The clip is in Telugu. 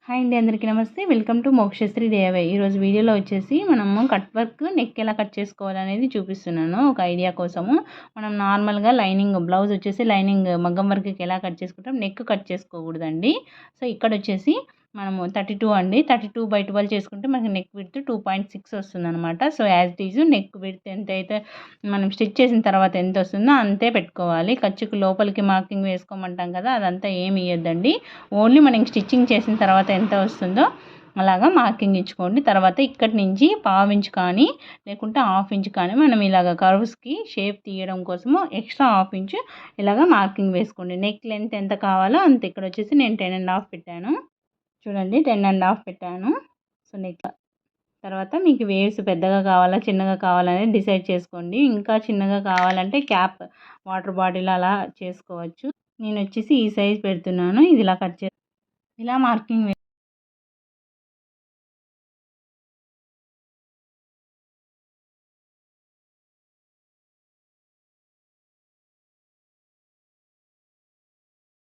హాయ్ అండి, అందరికీ నమస్తే. Welcome to Mokshasri DIY. ఈరోజు వీడియోలో వచ్చేసి మనము కట్ వర్క్ నెక్ ఎలా కట్ చేసుకోవాలనేది చూపిస్తున్నాను. ఒక ఐడియా కోసము మనం నార్మల్గా లైనింగ్ బ్లౌజ్ వచ్చేసి లైనింగ్ మగ్గం వర్క్కి ఎలా కట్ చేసుకుంటాం, నెక్ కట్ చేసుకోకూడదండి. సో ఇక్కడ వచ్చేసి మనము 32 అండి, 32/12 చేసుకుంటే మనకి నెక్ విడ్త్ 2.6 వస్తుంది అనమాట. So as it is neck width ఎంత అయితే మనం స్టిచ్ చేసిన తర్వాత ఎంత వస్తుందో అంతే పెట్టుకోవాలి. ఖర్చుకు లోపలికి మార్కింగ్ వేసుకోమంటాం కదా, అదంతా ఏమి ఇవ్వద్దండి. ఓన్లీ మనం స్టిచ్చింగ్ చేసిన తర్వాత ఎంత వస్తుందో అలాగా మార్కింగ్ ఇచ్చుకోండి. తర్వాత ఇక్కడి నుంచి ½ ఇంచ్ కానీ లేకుంటే ½ ఇంచ్ కానీ మనం ఇలాగ కర్వ్స్కి షేప్ తీయడం కోసము ఎక్స్ట్రా ½ ఇంచ్ ఇలాగ మార్కింగ్ వేసుకోండి. నెక్ లెంత్ ఎంత కావాలో అంత. ఇక్కడ వచ్చేసి నేను 10.5 పెట్టాను, చూడండి 10.5 పెట్టాను. సో నెక్ తర్వాత మీకు వేవ్స్ పెద్దగా కావాలా చిన్నగా కావాలనేది డిసైడ్ చేసుకోండి. ఇంకా చిన్నగా కావాలంటే క్యాప్ వాటర్ బాటిల్ అలా చేసుకోవచ్చు. నేను వచ్చేసి ఈ సైజ్ పెడుతున్నాను. ఇది ఇలా కట్ ఇలా మార్కింగ్